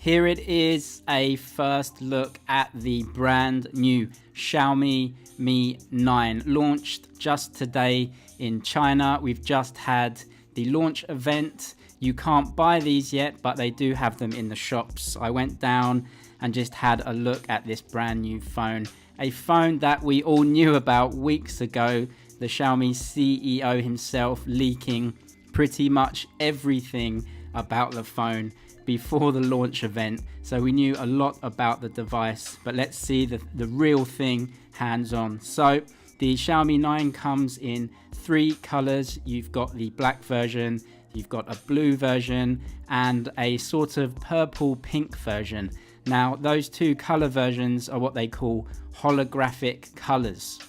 Here it is, a first look at the brand new Xiaomi Mi 9, launched just today in China. We've just had the launch event. You can't buy these yet, but they do have them in the shops. I went down and just had a look at this brand new phone. A phone that we all knew about weeks ago. The Xiaomi CEO himself leaking pretty much everything about the phone before the launch event. So we knew a lot about the device, but let's see the real thing hands-on. So the Xiaomi 9 comes in 3 colors. You've got the black version, you've got a blue version, and a sort of purple pink version. Now, those 2 color versions are what they call holographic colors.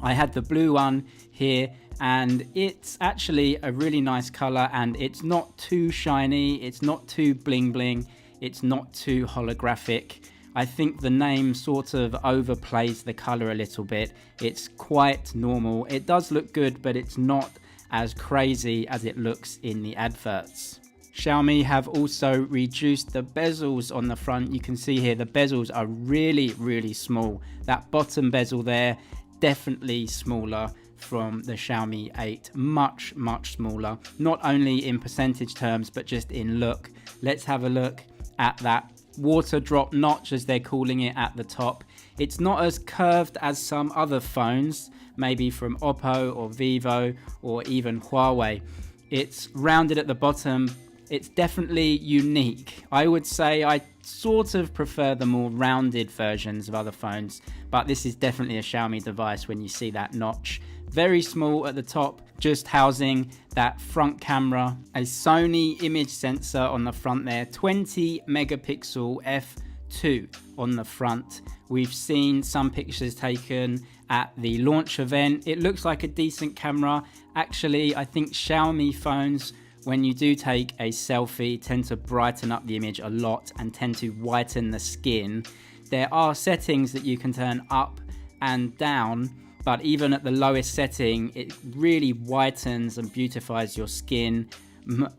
I had the blue one here, and it's actually a really nice color, and it's not too shiny, it's not too bling bling, it's not too holographic. I think the name sort of overplays the color a little bit. It's quite normal. It does look good, but it's not as crazy as it looks in the adverts. Xiaomi have also reduced the bezels on the front. You can see here the bezels are really small. That bottom bezel there, definitely smaller from the Xiaomi 8. Much smaller, not only in percentage terms, but just in look. Let's have a look at that water drop notch, as they're calling it, at the top. It's not as curved as some other phones, maybe from Oppo or Vivo or even Huawei. It's rounded at the bottom. It's definitely unique. I would say I sort of prefer the more rounded versions of other phones, but this is definitely a Xiaomi device when you see that notch. Very small at the top, just housing that front camera, a Sony image sensor on the front there, 20 megapixel f2 on the front. We've seen some pictures taken at the launch event. It looks like a decent camera. Actually, I think Xiaomi phones, when you do take a selfie, tend to brighten up the image a lot and tend to whiten the skin. There are settings that you can turn up and down, but even at the lowest setting, it really whitens and beautifies your skin.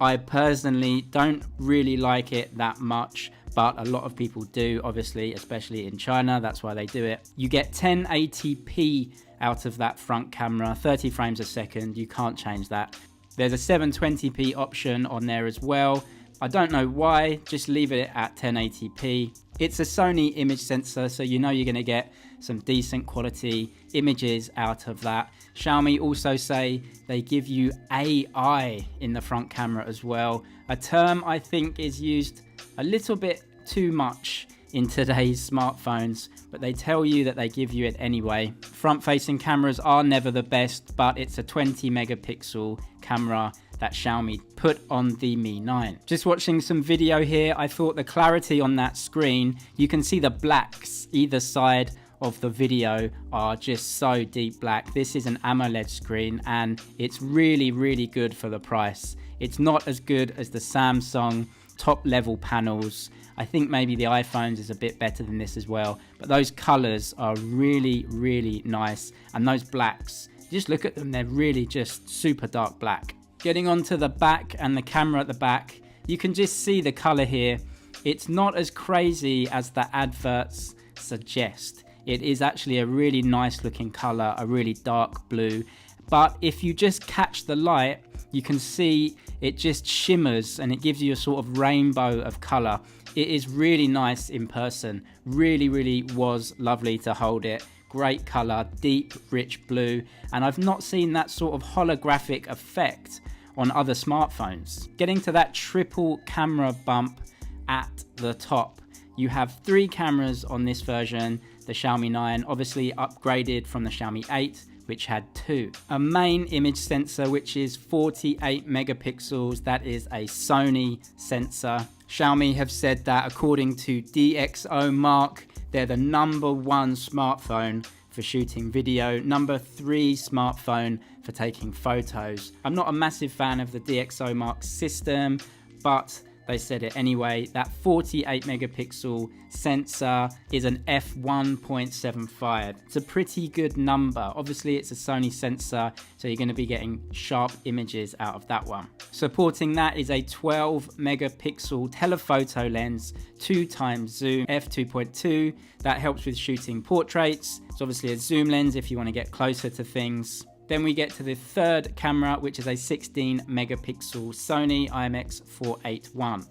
I personally don't really like it that much, but a lot of people do, obviously, especially in China. That's why they do it. You get 1080p out of that front camera, 30 frames a second. You can't change that. There's a 720p option on there as well. I don't know why, just leave it at 1080p. It's a Sony image sensor, so you know you're going to get some decent quality images out of that. Xiaomi also say they give you AI in the front camera as well. A term I think is used a little bit too much in today's smartphones, but they tell you that they give you it anyway. Front-facing cameras are never the best, but it's a 20 megapixel camera that Xiaomi put on the Mi 9. Just watching some video here, I thought the clarity on that screen, you can see the blacks either side of the video are just so deep black. This is an AMOLED screen, and it's really good for the price. It's not as good as the Samsung top level panels. I think maybe the iPhones is a bit better than this as well, but those colors are really nice, and those blacks, just look at them, they're really just super dark black. Getting onto the back and the camera at the back, you can just see the color here. It's not as crazy as the adverts suggest. It is actually a really nice looking color, a really dark blue, but if you just catch the light, you can see it just shimmers and it gives you a sort of rainbow of color. It is really nice in person. Really was lovely to hold it. Great color, deep, rich blue. And I've not seen that sort of holographic effect on other smartphones. Getting to that triple camera bump at the top. You have 3 cameras on this version. The Xiaomi 9 obviously upgraded from the Xiaomi 8, which had 2. A main image sensor, which is 48 megapixels. That is a Sony sensor. Xiaomi have said that according to DxOMark, they're the #1 smartphone for shooting video, #3 smartphone for taking photos. I'm not a massive fan of the DxOMark system, but they said it anyway. That 48 megapixel sensor is an f1.75. It's a pretty good number. Obviously it's a Sony sensor, so you're going to be getting sharp images out of that one. Supporting that is a 12 megapixel telephoto lens, 2x zoom, f2.2. That helps with shooting portraits. It's obviously a zoom lens if you want to get closer to things. Then we get to the third camera, which is a 16 megapixel Sony IMX481.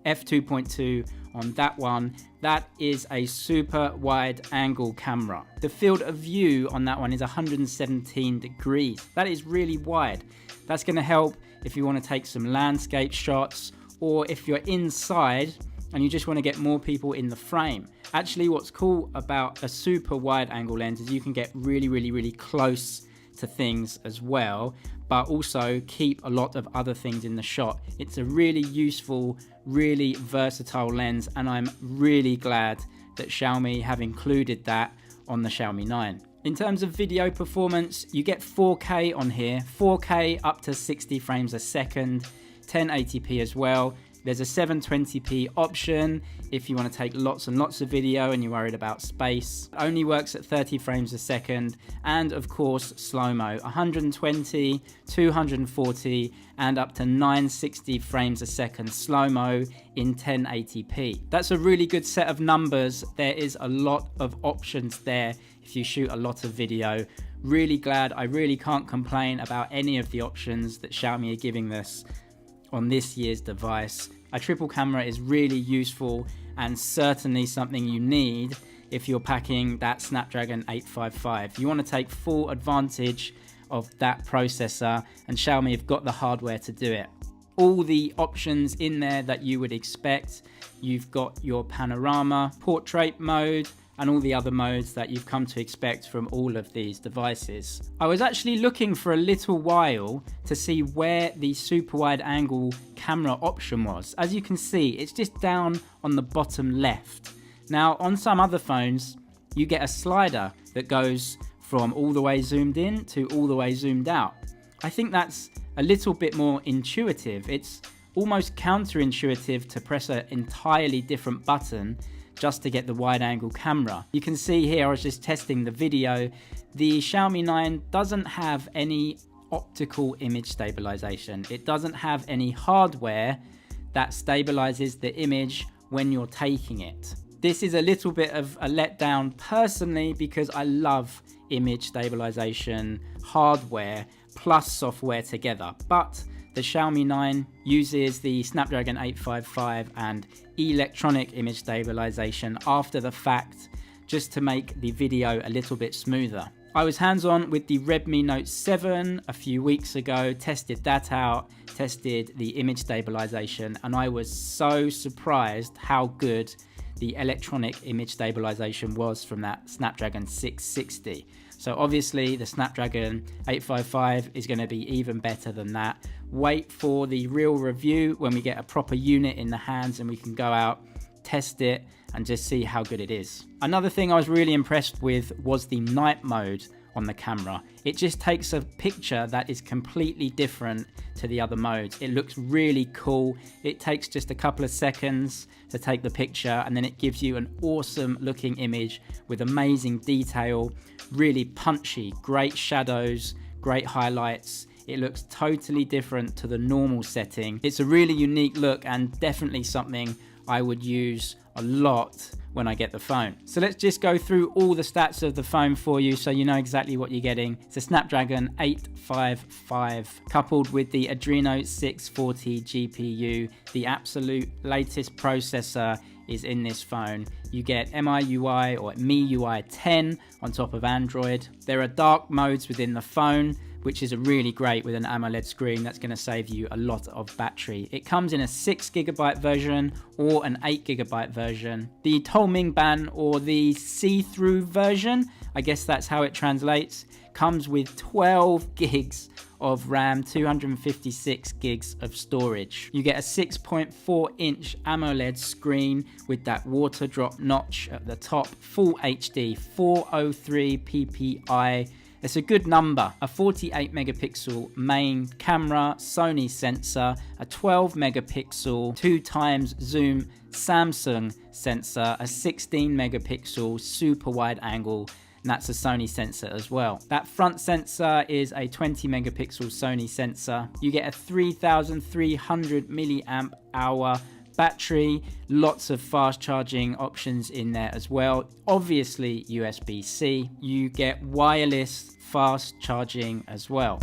f2.2 on that one. That is a super wide angle camera. The field of view on that one is 117 degrees. That is really wide. That's going to help if you want to take some landscape shots, or if you're inside and you just want to get more people in the frame. Actually, what's cool about a super wide angle lens is you can get really close to things as well, but also keep a lot of other things in the shot. It's a really useful, really versatile lens, and I'm really glad that Xiaomi have included that on the Xiaomi 9. In terms of video performance, you get 4K on here, 4K up to 60 frames a second, 1080p as well. There's a 720p option if you want to take lots and lots of video and you're worried about space. It only works at 30 frames a second, and of course slow-mo, 120, 240 and up to 960 frames a second slow-mo in 1080p. That's a really good set of numbers. There is a lot of options there if you shoot a lot of video. Really glad. I really can't complain about any of the options that Xiaomi are giving us on this year's device. A triple camera is really useful and certainly something you need if you're packing that Snapdragon 855. You want to take full advantage of that processor, and Xiaomi have got the hardware to do it. All the options in there that you would expect. You've got your panorama, portrait mode, and all the other modes that you've come to expect from all of these devices. I was actually looking for a little while to see where the super wide angle camera option was. As you can see, it's just down on the bottom left. Now, on some other phones, you get a slider that goes from all the way zoomed in to all the way zoomed out. I think that's a little bit more intuitive. It's almost counterintuitive to press an entirely different button just to get the wide angle camera. You can see here, I was just testing the video, the Xiaomi 9 doesn't have any optical image stabilization. It doesn't have any hardware that stabilizes the image when you're taking it. This is a little bit of a letdown personally, because I love image stabilization hardware plus software together, but the Xiaomi 9 uses the Snapdragon 855 and electronic image stabilization after the fact, just to make the video a little bit smoother. I was hands-on with the Redmi Note 7 a few weeks ago, tested that out, tested the image stabilization, and I was so surprised how good the electronic image stabilization was from that Snapdragon 660. So obviously the Snapdragon 855 is going to be even better than that. Wait for the real review when we get a proper unit in the hands and we can go out, test it, and just see how good it is. Another thing I was really impressed with was the night mode on the camera. It just takes a picture that is completely different to the other modes. It looks really cool. It takes just a couple of seconds to take the picture, and then it gives you an awesome looking image with amazing detail, really punchy, great shadows, great highlights. It looks totally different to the normal setting. It's a really unique look and definitely something I would use a lot when I get the phone. So let's just go through all the stats of the phone for you so you know exactly what you're getting. It's a Snapdragon 855 coupled with the Adreno 640 GPU. The absolute latest processor is in this phone. You get MIUI or MIUI 10 on top of Android. There are dark modes within the phone, which is really great with an AMOLED screen. That's going to save you a lot of battery. It comes in a 6GB version or an 8GB version. The Tolming Ban, or the see-through version, I guess that's how it translates, comes with 12 gigs of RAM, 256 gigs of storage. You get a 6.4-inch AMOLED screen with that water drop notch at the top, full HD, 403 ppi It's a good number. A 48 megapixel main camera, Sony sensor, a 12 megapixel 2x zoom Samsung sensor, a 16 megapixel super wide angle, and that's a Sony sensor as well. That front sensor is a 20 megapixel Sony sensor. You get a 3300 milliamp hour battery, lots of fast charging options in there as well. Obviously USB-C. You get wireless fast charging as well.